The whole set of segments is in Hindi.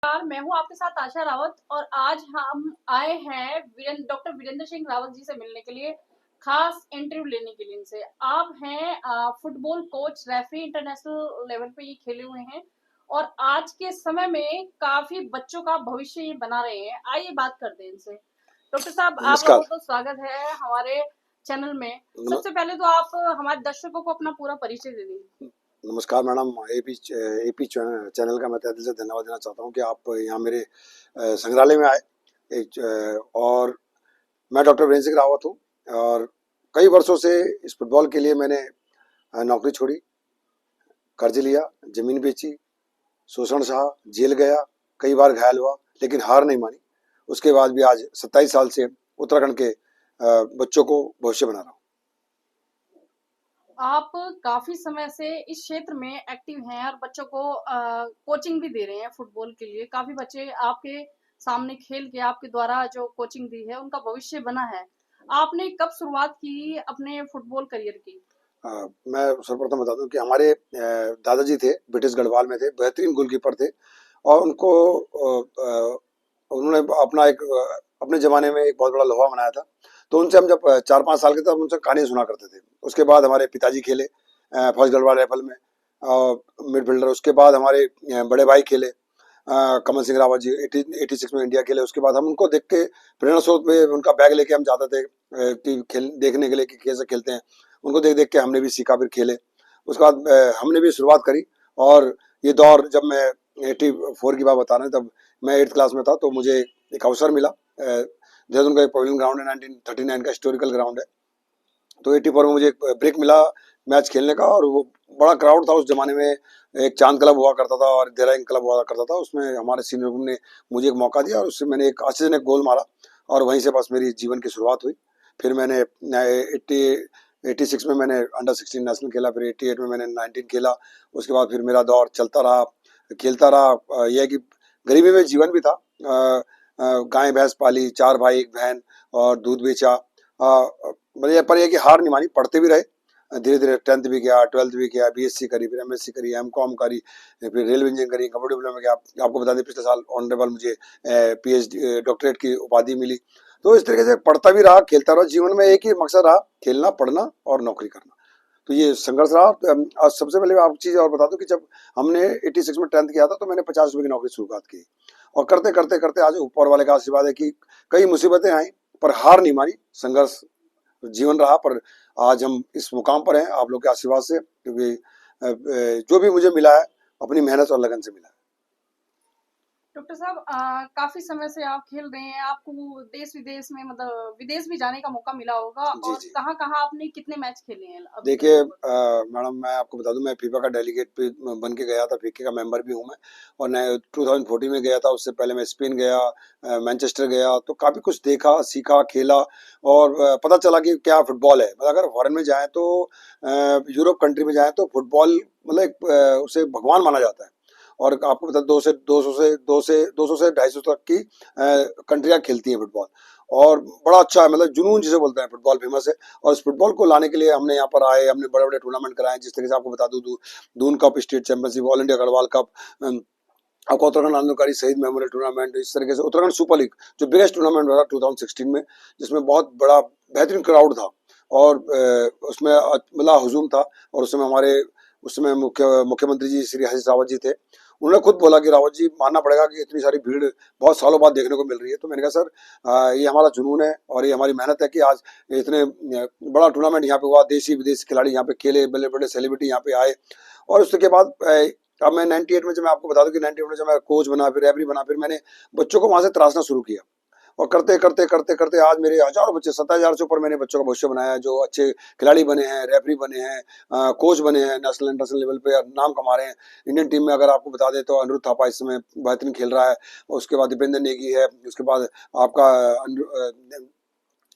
नमस्कार, मैं हूँ आपके साथ आशा रावत और आज हम आए हैं डॉक्टर वीरेंद्र सिंह रावत जी से मिलने के लिए, खास इंटरव्यू लेने के लिए इनसे। आप हैं football coach, referee, international level पे ये खेले हुए हैं और आज के समय में काफी बच्चों का भविष्य ये बना रहे हैं। आइए बात करते हैं इनसे। डॉक्टर साहब, आपका नमस्कार। बहुत बहुत स्वागत है हमारे चैनल में। नम, सबसे पहले तो आप हमारे दर्शकों को अपना पूरा परिचय दे दीजिए। नमस्कार मैडम। एपी चैनल का मैं तहे दिल से धन्यवाद देना चाहता हूँ कि आप यहाँ मेरे संग्रहालय में आए। और मैं डॉक्टर वीरेंद्र सिंह रावत हूँ और कई वर्षों से इस फुटबॉल के लिए मैंने नौकरी छोड़ी, कर्ज लिया, जमीन बेची, शोषण सहा, जेल गया, कई बार घायल हुआ, लेकिन हार नहीं मानी। उसके बाद भी आज 27 साल से उत्तराखंड के बच्चों को भविष्य बना रहा हूँ। आप काफ़ी समय से इस क्षेत्र में एक्टिव हैं और बच्चों को कोचिंग भी दे रहे हैं फुटबॉल के लिए। काफ़ी बच्चे आपके सामने खेल के आपके द्वारा जो कोचिंग दी है, उनका भविष्य बना है। आपने कब शुरुआत की अपने फुटबॉल करियर की? मैं सर्वप्रथम बता दूं कि हमारे दादाजी थे, ब्रिटिश गढ़वाल में थे, बेहतरीन गोलकीपर थे और उनको उन्होंने अपने जमाने में एक बहुत बड़ा लोहा बनाया था। तो उनसे हम जब 4-5 साल के थे, हम उनसे कहानियां सुना करते थे। उसके बाद हमारे पिताजी खेले फौज गढ़वाल राइफल में मिडफील्डर। उसके बाद हमारे बड़े भाई खेले, कमल सिंह रावत जी 86 में इंडिया खेले। उसके बाद हम उनको देख के प्रेरणा स्रोत में उनका बैग लेके हम जाते थे कि खेल देखने के लिए कि कैसे खेलते हैं। उनको देख देख के हमने भी सीखा, फिर खेले। उसके बाद हमने भी शुरुआत करी। और ये दौर जब मैं 84 की बात बता रहे हैं, तब मैं 8th क्लास में था, तो मुझे एक अवसर मिला। देहरादून का एक पवेलियन ग्राउंड है, 1939 का हिस्टोरिकल ग्राउंड है। तो 84 में मुझे एक ब्रेक मिला मैच खेलने का, और वो बड़ा क्राउड था उस जमाने में। एक चांद क्लब हुआ करता था और देहराइन क्लब हुआ करता था। उसमें हमारे सीनियर ने मुझे एक मौका दिया और उससे मैंने एक आश्चर्यजनक गोल मारा और वहीं से बस मेरी जीवन की शुरुआत हुई। फिर मैंने 86 में मैंने अंडर 16 नेशनल खेला, फिर 88 में मैंने 19 खेला। उसके बाद फिर मेरा दौर चलता रहा, खेलता रहा। यह है कि गरीबी में जीवन भी था। गाय भैंस पाली, 4 भाई 1 बहन, और दूध बेचा। पर यह कि हार नहीं मानी, पढ़ते भी रहे। धीरे धीरे 10th भी किया, 12th भी किया, बीएससी करी, फिर एमएससी करी, एमकॉम करी, फिर रेलवे इंजीनियरिंग करी, कंप्यूटर डिप्लोमा में गया। आपको बता दें पिछले साल ऑनरेबल मुझे पीएचडी डॉक्टरेट की उपाधि मिली। तो इस तरीके से पढ़ता भी रहा, खेलता रहा। जीवन में एक ही मकसद रहा, खेलना, पढ़ना और नौकरी करना। तो ये संघर्ष रहा। आज सबसे पहले मैं आपको चीज और बता दूं कि जब हमने 86 में 10th किया था, तो मैंने 50 रुपए की नौकरी शुरुआत की। और करते करते करते आज ऊपर वाले का आशीर्वाद है कि कई मुसीबतें आई, पर हार नहीं मानी, संघर्ष जीवन रहा। पर आज हम इस मुकाम पर हैं आप लोग के आशीर्वाद से, क्योंकि जो भी मुझे मिला है अपनी मेहनत और लगन से मिला है। डॉक्टर साहब, काफ़ी समय से आप खेल रहे हैं। आपको देश-विदेश में मतलब विदेश भी जाने का मौका मिला होगा जी और जी। कहाँ-कहाँ आपने कितने मैच खेले हैं अभी तक देखिए लगभग? मैडम, मैं आपको बता दूं, मैं फीफा का डेलीगेट भी बन के गया था, फीफा का मेंबर भी हूं मैं। और मैं 2014 में गया था। उससे पहले मैं स्पेन गया, मैनचेस्टर गया। तो काफी कुछ देखा, सीखा, खेला और पता चला कि क्या फुटबॉल है। मतलब अगर फॉरेन में जाए तो यूरोप कंट्री में जाए तो फुटबॉल मतलब उसे भगवान माना जाता है। और आपको बता 200 से 250 तक की कंट्रियां खेलती हैं फुटबॉल। और बड़ा अच्छा है, मतलब जुनून जिसे बोलते हैं, फुटबॉल फेमस है। और इस फुटबॉल को लाने के लिए हमने यहाँ पर आए, हमने बड़े बड़े टूर्नामेंट कराए। जिस तरीके से आपको बता दूं, Doon cup, state championship, all India Garhwal cup, आपको उत्तराखंड आंदोलनकारी शहीद मेमोरियल टूर्नामेंट, इस तरीके से उत्तराखंड सुपर लीग जो बिगेस्ट टूर्नामेंट हुआ 2016 में, जिसमें बहुत बड़ा बेहतरीन क्राउड था। और उसमें मतलब हुजूम था। और उसमें हमारे उसमें मुख्यमंत्री जी श्री हरीश रावत जी थे। उन्होंने खुद बोला कि रावत जी, मानना पड़ेगा कि इतनी सारी भीड़ बहुत सालों बाद देखने को मिल रही है। तो मैंने कहा सर, ये हमारा जुनून है और ये हमारी मेहनत है कि आज इतने बड़ा टूर्नामेंट यहाँ पे हुआ, देशी विदेशी खिलाड़ी यहाँ पे खेले, बड़े बड़े सेलिब्रिटी यहाँ पे आए। और उसके बाद अब मैं 98 में, जब मैं आपको बता दूं कि 98 में जब मैं कोच बना, फिर रेफरी बना, फिर मैंने बच्चों को वहां से तराशना शुरू किया। और करते करते करते करते आज मेरे हजारों बच्चे, 27,000 से ऊपर मैंने बच्चों का भविष्य बनाया है, जो अच्छे खिलाड़ी बने हैं, रेफरी बने हैं, कोच बने हैं, नेशनल इंटरनेशनल लेवल पे नाम कमा रहे हैं। इंडियन टीम में अगर आपको बता दें तो अनिरुद्ध थापा इस समय बेहतरीन खेल रहा है। उसके बाद दीपेंद्र नेगी है। उसके बाद आपका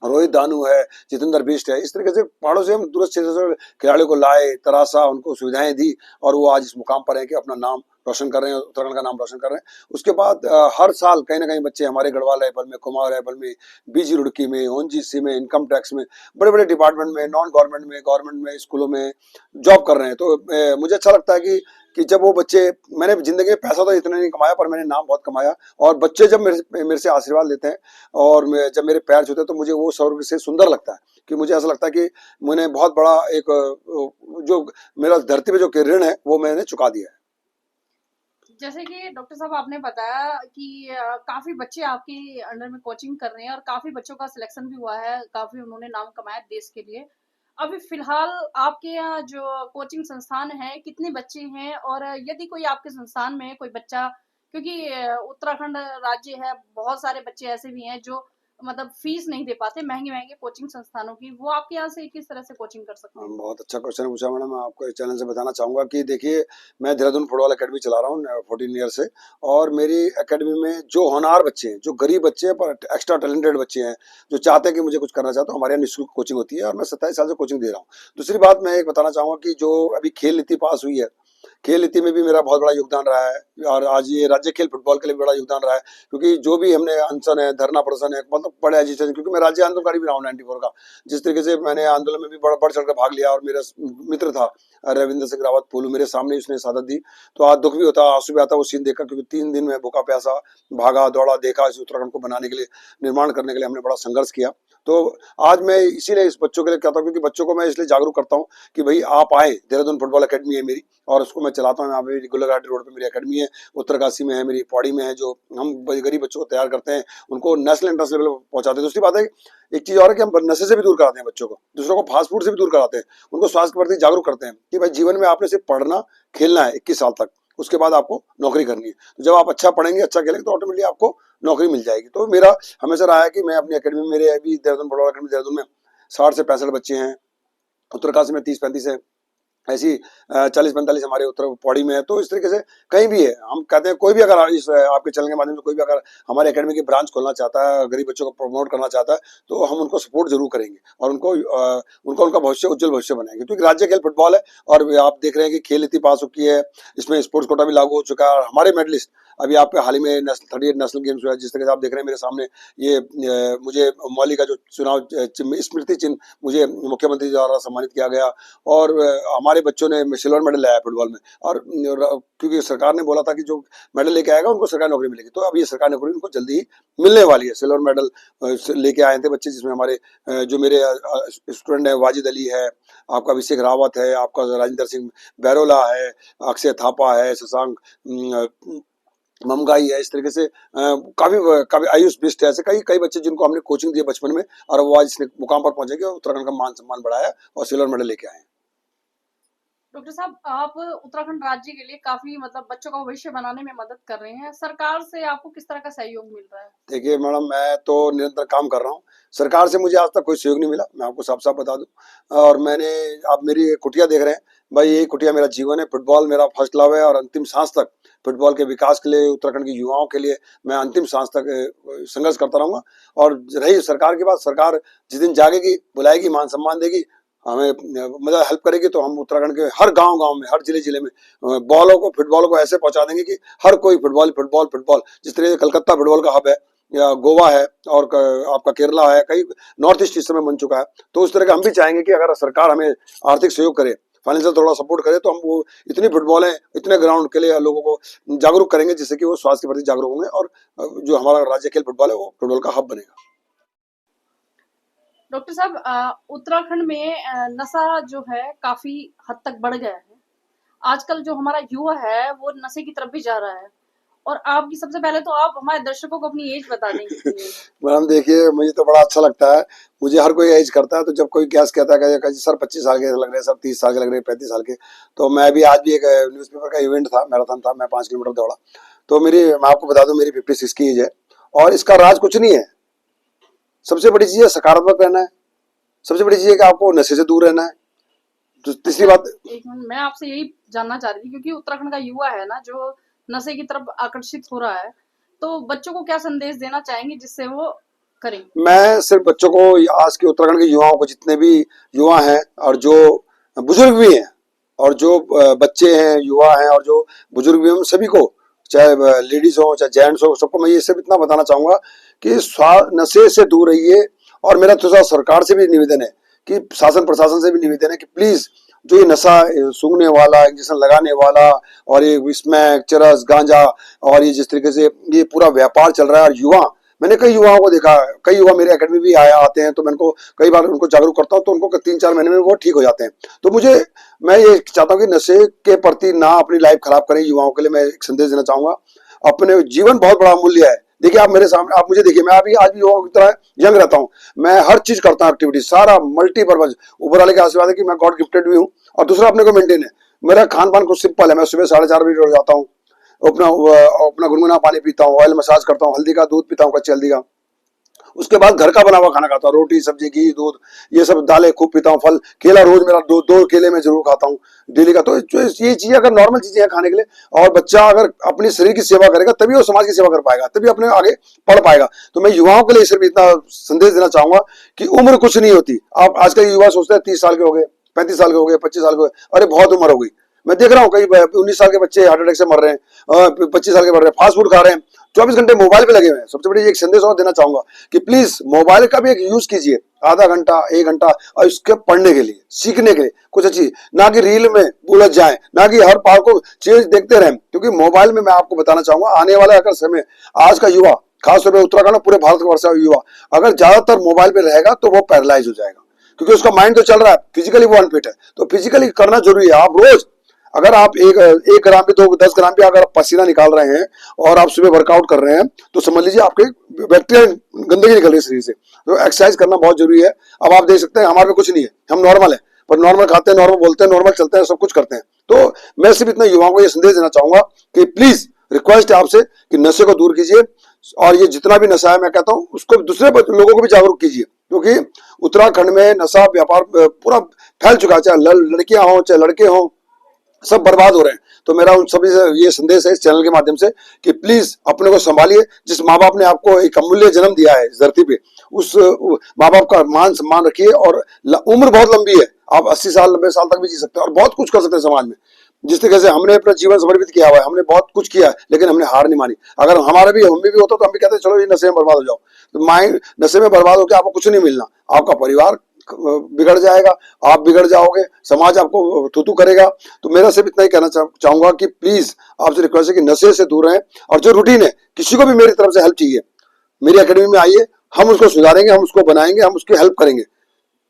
रोहित दानू है, जितेंद्र बिष्ट है। इस तरीके से पहाड़ों से हम दूरस्थ क्षेत्र से खिलाड़ियों को लाए, तराशा, उनको सुविधाएं दी और वो आज इस मुकाम पर है कि अपना नाम रोशन कर रहे हैं, उत्तराखंड का नाम रोशन कर रहे हैं। उसके बाद हर साल कहीं ना कहीं बच्चे हमारे गढ़वाल राइफल में, कुमाऊं राइफल में, बीजी रुड़की में, ओएनजीसी में, इनकम टैक्स में, बड़े बड़े डिपार्टमेंट में, नॉन गवर्नमेंट में, स्कूलों में जॉब कर रहे हैं। तो मुझे अच्छा लगता है कि जब वो बच्चे, मैंने जिंदगी में पैसा तो इतना नहीं कमाया पर मैंने नाम बहुत कमाया, और बच्चे जब मेरे से आशीर्वाद लेते हैं और जब मेरे पैर छूते हैं तो मुझे वो स्वर्ग से सुंदर लगता है। कि मुझे ऐसा लगता है कि मैंने बहुत बड़ा एक जो मेरा धरती पे जो ऋण है वो मैंने चुका दिया है। जैसे कि डॉक्टर साहब आपने बताया कि काफी बच्चे आपके अंडर में कोचिंग कर रहे हैं और काफी बच्चों का सिलेक्शन भी हुआ है, काफी उन्होंने नाम कमाया देश के लिए। अभी फिलहाल आपके यहाँ जो कोचिंग संस्थान है, कितने बच्चे हैं, और यदि कोई आपके संस्थान में कोई बच्चा, क्योंकि उत्तराखंड राज्य है, बहुत सारे बच्चे ऐसे भी हैं जो मतलब फीस नहीं दे पाते महंगे महंगे कोचिंग संस्थानों की, वो आपके यहाँ से किस तरह से कोचिंग कर सकते हैं? बहुत अच्छा क्वेश्चन पूछा मैडम। मैं आपको इस चैनल से बताना चाहूंगा कि देखिए, मैं देहरादून फुटबॉल एकेडमी चला रहा हूँ 14 ईयर से, और मेरी एकेडमी में जो होनहार बच्चे हैं, जो गरीब बच्चे हैं पर एक्स्ट्रा टैलेंटेड बच्चे हैं, जो चाहते हैं कि मुझे कुछ करना चाहते हैं, हमारे यहाँ निःशुल्क कोचिंग होती है और मैं 27 साल से कोचिंग दे रहा हूँ। दूसरी बात मैं एक बताना चाहूंगा कि जो अभी खेल नीति पास हुई है, खेल नीति में भी मेरा बहुत बड़ा योगदान रहा है, और आज ये राज्य खेल फुटबॉल के लिए बड़ा योगदान रहा है। क्योंकि जो भी हमने अनशन है, धरना प्रदर्शन है, मतलब बड़े एजिटेशन, क्योंकि मैं राज्य आंदोलनकारी भी रहा हूँ 94 का, जिस तरीके से मैंने आंदोलन में भी बढ़ चढ़ कर भाग लिया, और मेरा मित्र था रविंद्र सिंह रावत पूलू, मेरे सामने उसने शहादत दी, तो आज दुख भी होता, आंसू भी आता वो सीन देखकर, क्योंकि 3 दिन में भूखा प्यासा भागा दौड़ा, देखा इस उत्तराखंड को बनाने के लिए, निर्माण करने के लिए हमने बड़ा संघर्ष किया। तो आज मैं इसीलिए इस बच्चों के लिए कहता हूँ, क्योंकि बच्चों को मैं इसलिए जागरूक करता हूँ कि भाई आप आए, देहरादून फुटबॉल एकेडमी है मेरी, और उसको मैं चलाता हूँ। यहाँ पे गुल्लघाटी रोड पे मेरी एकेडमी है, उत्तरकाशी में है, मेरी पौड़ी में है, जो हम गरीब बच्चों को तैयार करते हैं, उनको नेशनल इंटरनेशनल लेवल पहुंचाते हैं। दूसरी बात है, एक चीज और है कि हम नशे से भी दूर कराते हैं बच्चों को, दूसरों को फास्ट फूड से भी दूर कराते हैं, उनको स्वास्थ्य के प्रति जागरूक करते हैं कि भाई जीवन में आपने सिर्फ पढ़ना खेलना है 21 साल तक, उसके बाद आपको नौकरी करनी है। तो जब आप अच्छा पढ़ेंगे, अच्छा खेलेंगे, तो ऑटोमेटिकली आपको नौकरी मिल जाएगी। तो मेरा हमेशा रहा है कि मैं अपनी एकेडमी, मेरे अभी देहरादून फुटबॉल एकेडमी देहरादून में 60 से 65 बच्चे हैं, उत्तरकाशी में 30-35 है, ऐसी 40-45 हमारे उत्तर पौड़ी में है। तो इस तरीके से कहीं भी है, हम कहते हैं कोई भी अगर इस आपके चैनल के माध्यम से कोई भी अगर हमारे एकेडमी की ब्रांच खोलना चाहता है, गरीब बच्चों को प्रमोट करना चाहता है, तो हम उनको सपोर्ट जरूर करेंगे और उनका भविष्य उज्जवल भविष्य बनाएंगे। क्योंकि राज्य खेल फुटबॉल है, और आप देख रहे हैं कि खेल नीति पास हो की है, इसमें स्पोर्ट्स कोटा भी लागू हो चुका है, और हमारे मेडलिस्ट अभी आप हाल ही में 38 नेशनल गेम्स हुआ है, जिस तरह से आप देख रहे हैं मेरे सामने ये मुझे मौली का जो चुनाव स्मृति चिन्ह मुझे मुख्यमंत्री द्वारा सम्मानित किया गया, और हमारे बच्चों ने सिल्वर मेडल लाया फुटबॉल में, और क्योंकि सरकार ने बोला था कि जो मेडल लेके आएगा उनको सरकारी नौकरी मिलेगी, तो अब ये सरकारी नौकरी उनको जल्दी ही मिलने वाली है। सिल्वर मेडल लेके आए थे बच्चे, जिसमें हमारे जो मेरे स्टूडेंट है, वाजिद अली है, आपका अभिषेक रावत है, आपका राजेंद्र सिंह बैरोला है, अक्षय थापा है, शशांक ममगाई है, इस तरीके से काफी काफी आयुष बिष्ट है, ऐसे कई कई बच्चे जिनको हमने कोचिंग दी बचपन में, और वो आज इस मुकाम पर पहुंचेंगे, उत्तराखंड का मान सम्मान बढ़ाया और सिल्वर मेडल लेके आए। डॉक्टर साहब, आप उत्तराखंड राज्य के लिए काफी मतलब बच्चों का भविष्य बनाने में मदद कर रहे हैं, सरकार से आपको किस तरह का सहयोग मिल रहा है? देखिए मैडम, मैं तो निरंतर काम कर रहा हूँ, सरकार से मुझे आज तक कोई सहयोग नहीं मिला, मैं आपको साफ साफ बता दूं। और मैंने, आप मेरी कुटिया देख रहे हैं, भाई ये कुटिया मेरा जीवन है, फुटबॉल मेरा फर्स्ट लव है, और अंतिम सांस तक फुटबॉल के विकास के लिए, उत्तराखंड के युवाओं के लिए मैं अंतिम सांस तक संघर्ष करता रहूंगा। और रही सरकार की बात, सरकार जिस दिन जागेगी, बुलाएगी, मान सम्मान देगी, हमें मतलब हेल्प करेगी, तो हम उत्तराखंड के हर गांव में, हर जिले में बॉलों को, फुटबॉल को ऐसे पहुंचा देंगे कि हर कोई फुटबॉल फुटबॉल फुटबॉल, जिस तरह से कलकत्ता फुटबॉल का हब है, या गोवा है, और आपका केरला है, कई नॉर्थ ईस्ट इस समय बन चुका है। तो उस तरह का हम भी चाहेंगे कि अगर सरकार हमें आर्थिक सहयोग करे, फाइनेंशियल थोड़ा सपोर्ट करे, तो हम वो इतनी फुटबॉल है, इतने ग्राउंड के लिए लोगों को जागरूक करेंगे, जिससे कि वो स्वास्थ्य के प्रति जागरूक होंगे, और जो हमारा राज्य खेल फुटबॉल है वो फुटबॉल का हब बनेगा। डॉक्टर साहब, उत्तराखंड में नशा जो है काफी हद तक बढ़ गया है। आजकल जो हमारा युवा है वो नशे की तरफ भी जा रहा है, और आपकी सबसे पहले तो आप हमारे दर्शकों को अपनी एज बता दें कितनी है? मैडम देखिए, मुझे तो बड़ा अच्छा लगता है, मुझे हर कोई एज करता है, तो जब कोई गैस कहता है कि सर 25 साल के लग रहे हैं, सर 30 साल के लग रहे हैं, 35 साल के, तो मैं भी आज भी एक न्यूज़पेपर का इवेंट था, मैराथन था, मैं 5 किलोमीटर दौड़ा। तो मैं आपको बता दूं, मेरी 56 की एज है, और इसका राज कुछ नहीं है। सबसे बड़ी चीज है सकारात्मक रहना है, सबसे बड़ी चीज है कि आपको नशे से दूर रहना है। तो तीसरी बात, एक मिनट, मैं आपसे यही जानना चाह रही थी, क्योंकि उत्तराखंड का युवा है ना जो नशे की तरफ आकर्षित हो रहा है, तो बच्चों को क्या संदेश देना चाहेंगे जिससे वो करें? मैं सिर्फ बच्चों को, आज के उत्तराखंड के युवाओं को, जितने भी युवा हैं और जो बुजुर्ग भी हैं, और जो बच्चे हैं, युवा हैं और जो बुजुर्ग भी हैं, उन सभी को, चाहे लेडीज हो चाहे जेंट्स हो, सबको मैं ये सब इतना बताना चाहूंगा कि नशे से दूर रहिए। और मेरा तो सरकार से भी निवेदन है कि शासन प्रशासन से भी निवेदन है कि प्लीज जो ये नशा सूंघने वाला, इंजेक्शन लगाने वाला और ये स्मैक, चरस, गांजा और ये जिस तरीके से ये पूरा व्यापार चल रहा है, और युवा, मैंने कई युवाओं को देखा, कई युवा मेरे एकेडमी भी आते हैं, तो मैं उनको कई बार उनको जागरूक करता हूँ, तो उनको 3-4 महीने में वो ठीक हो जाते हैं। तो मैं ये चाहता हूँ कि नशे के प्रति ना अपनी लाइफ खराब करें। युवाओं के लिए मैं एक संदेश देना चाहूंगा, अपने जीवन बहुत बड़ा मूल्य है। देखिए आप मेरे सामने, आप मुझे देखिए, मैं अभी आज भी युवाओं की तरह यंग रहता हूँ। मैं हर चीज करता हूँ, एक्टिविटी सारा मल्टीपर्पज, ऊपर वाले के आशीर्वाद है कि मैं गॉड गिफ्टेड भी हूँ। और दूसरा अपने को मेंटेन है। मेरा खान पान कुछ सिंपल है, मैं सुबह 4:30 बजे उठ जाता हूँ, अपना अपना गुनगुना पानी पीता हूँ, ऑयल मसाज करता हूँ, हल्दी का दूध पीता हूँ, कच्ची हल्दी का। उसके बाद घर का बना हुआ खाना खाता हूँ, रोटी सब्जी घी दूध, ये सब दालें खूब पीता हूँ, फल केला रोज मेरा दो केले मैं जरूर खाता हूँ डेली का। तो ये चीजें अगर नॉर्मल चीजें हैं खाने के लिए, और बच्चा अगर अपने शरीर की सेवा करेगा तभी वो समाज की सेवा कर पाएगा, तभी अपने आगे पढ़ पाएगा। तो मैं युवाओं के लिए सिर्फ इतना संदेश देना चाहूंगा कि उम्र कुछ नहीं होती। आप आजकल युवा सोचते हैं 30 साल के हो गए, 35 साल के हो गए, 25 साल के हो गए, अरे बहुत उम्र हो गई। मैं देख रहा हूँ कई 19 साल के बच्चे हार्ट अटैक से मर रहे हैं, 25 साल के मर रहे हैं, फास्ट फूड खा रहे हैं, 24 घंटे मोबाइल पे लगे हुए हैं। सबसे बड़ी एक संदेश और देना चाहूंगा कि प्लीज मोबाइल का भी एक यूज कीजिए, आधा घंटा 1 घंटा, और इसके पढ़ने के लिए, सीखने के लिए कुछ अच्छी, ना कि रील में उलझ जाए, ना कि हर पार को चीज देखते रहें। क्योंकि मोबाइल में मैं आपको बताना चाहूंगा, आने वाला अगर समय, आज का युवा, खासतौर पर उत्तराखंड, पूरे भारतवर्ष का युवा अगर ज्यादातर मोबाइल पे रहेगा तो वो पैरालाइज हो जाएगा, क्योंकि उसका माइंड तो चल रहा है, फिजिकली वो अनफिट है। तो फिजिकली करना जरूरी है। आप रोज अगर आप एक ग्राम भी, 10 ग्राम भी अगर आप पसीना निकाल रहे हैं और आप सुबह वर्कआउट कर रहे हैं, तो समझ लीजिए आपके बैक्टीरिया गंदगी निकल रही है शरीर से। तो एक्सरसाइज करना बहुत जरूरी है। अब आप देख सकते हैं हमारे में कुछ नहीं है, हम नॉर्मल है, पर नॉर्मल खाते हैं, नॉर्मल बोलते हैं, नॉर्मल चलते हैं, सब कुछ करते हैं। तो मैं सिर्फ इतना युवाओं को ये संदेश देना चाहूंगा कि प्लीज रिक्वेस्ट है आपसे कि नशे को दूर कीजिए, और ये जितना भी नशा है मैं कहता हूँ उसको दूसरे लोगों को भी जागरूक कीजिए, क्योंकि उत्तराखंड में नशा व्यापार पूरा फैल चुका है, चाहे लड़कियां हों चाहे लड़के हों, सब बर्बाद हो रहे हैं। तो मेरा उन सभी से ये संदेश है इस चैनल के माध्यम से कि प्लीज अपने को संभालिए। जिस माँ बाप ने आपको एक अमूल्य जन्म दिया है इस धरती पे, उस माँ बाप का मान सम्मान रखिए। और उम्र बहुत लंबी है, आप 80 साल 90 साल तक भी जी सकते हैं और बहुत कुछ कर सकते हैं समाज में। जिस तरीके से हमने अपना जीवन समर्पित किया हुआ है, हमने बहुत कुछ किया है, लेकिन हमने हार नहीं मानी। अगर हमारा भी, हम भी होता तो हम भी कहते चलो ये नशे में बर्बाद हो जाओ। तो माइंड नशे में बर्बाद होकर आपको कुछ नहीं मिलना, आपका परिवार बिगड़ जाएगा, आप बिगड़ जाओगे, समाज आपको थूथू करेगा। तो मेरा सिर्फ इतना ही कहना चाहूंगा कि प्लीज आपसे रिक्वेस्ट है कि नशे से दूर रहें। और जो रूटीन है, किसी को भी मेरी तरफ से हेल्प चाहिए, मेरी एकेडमी में आइए, हम उसको सुधारेंगे, हम उसको बनाएंगे, हम उसकी हेल्प करेंगे,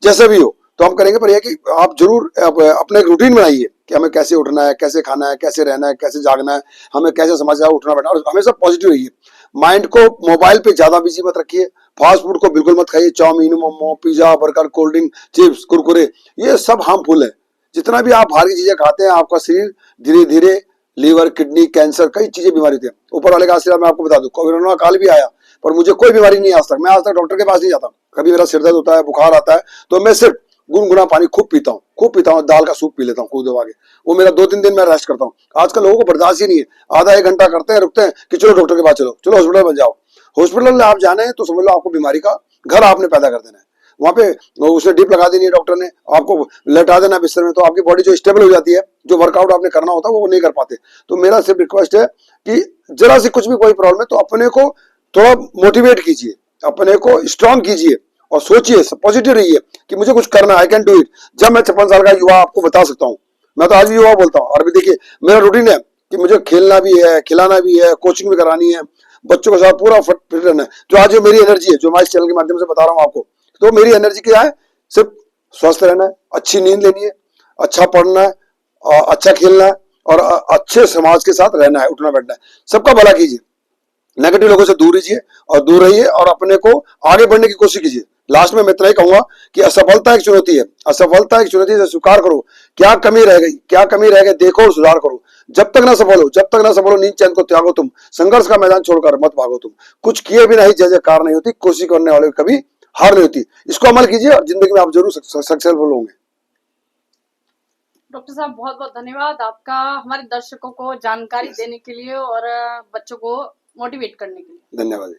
जैसे भी हो तो हम करेंगे। पर यह कि आप जरूर अपने एक रूटीन बनाइए कि हमें कैसे उठना है, कैसे खाना है, कैसे रहना है, कैसे जागना है, हमें कैसे समझ उठना बैठना, और हमेशा पॉजिटिव रहिए। माइंड को मोबाइल पे ज्यादा बिजी मत रखिए, फास्ट फूड को बिल्कुल मत खाइए, chowmein, momo, pizza, burger, cold drink, chips, Kurkure, ये सब हार्मफुल है। जितना भी आप बाहर की चीजें खाते हैं, आपका शरीर धीरे धीरे लीवर, किडनी, कैंसर, कई चीजें बीमारी होती है। ऊपर वाले का आशीर्वाद मैं आपको बता दूं, कोरोना काल भी आया पर मुझे कोई बीमारी नहीं, आज तक मैं डॉक्टर के पास नहीं जाता। कभी मेरा सिर दर्द होता है, बुखार आता है, तो मैं सिर्फ गुनगुना पानी खूब पीता हूँ, दाल का सूप पी लेता हूँ खूब दबा के, वो मेरा 2-3 दिन मैं रेस्ट करता हूँ। आजकल लोगों को बर्दाश्त ही नहीं है, आधा 1 घंटा करते हैं, रुकते हैं कि चलो डॉक्टर के पास चलो, चलो हॉस्पिटल में जाओ। हॉस्पिटल में आप जाने हैं तो समझ लो आपको बीमारी का घर आपने पैदा कर देना है। वहां पे उसने डिप लगा देनी है डॉक्टर ने, आपको लेटा देना बिस्तर में, तो आपकी बॉडी जो स्टेबल हो जाती है, जो वर्कआउट आपने करना होता है वो नहीं कर पाते। तो मेरा सिर्फ रिक्वेस्ट है कि जरा सी कुछ भी कोई प्रॉब्लम है तो अपने को थोड़ा मोटिवेट कीजिए, अपने को स्ट्रांग कीजिए और सोचिए, पॉजिटिव रहिए कि मुझे कुछ करना है, आई कैन डू इट। जब मैं 56 साल का युवा आपको बता सकता हूँ, मैं तो आज भी युवा बोलता हूँ। और भी देखिए मेरा रूटीन है कि मुझे खेलना भी है, खिलाना भी है, कोचिंग भी करानी है, बच्चों के साथ पूरा फिट रहना है। जो आज जो मेरी एनर्जी है, जो मैं इस चैनल के माध्यम से बता रहा हूँ आपको, तो मेरी एनर्जी क्या है, सिर्फ स्वस्थ रहना है, अच्छी नींद लेनी है, अच्छा पढ़ना है, अच्छा खेलना है, और अच्छे समाज के साथ रहना है, उठना बैठना है, सबका भला कीजिए, नेगेटिव लोगों से दूर रहिए और दूर रहिए और अपने को आगे बढ़ने की कोशिश कीजिए। लास्ट में मैं इतना ही कहूंगा कि असफलता एक चुनौती है, असफलता एक चुनौती से स्वीकार करो, क्या कमी रह गई, क्या कमी रह गई देखो और सुधार करो। जब तक ना सफल हो, जब तक ना सफल हो, नींद चैन को त्यागो तुम, संघर्ष का मैदान छोड़कर मत भागो तुम, कुछ किए बिना ही जय जयकार नहीं होती, कोशिश करने वाले कभी हार नहीं होती। इसको अमल कीजिए और जिंदगी में आप जरूर सक्सेसफुल होंगे। डॉक्टर साहब बहुत बहुत धन्यवाद आपका हमारे दर्शकों को जानकारी देने के लिए और बच्चों को मोटिवेट करने के लिए। धन्यवाद।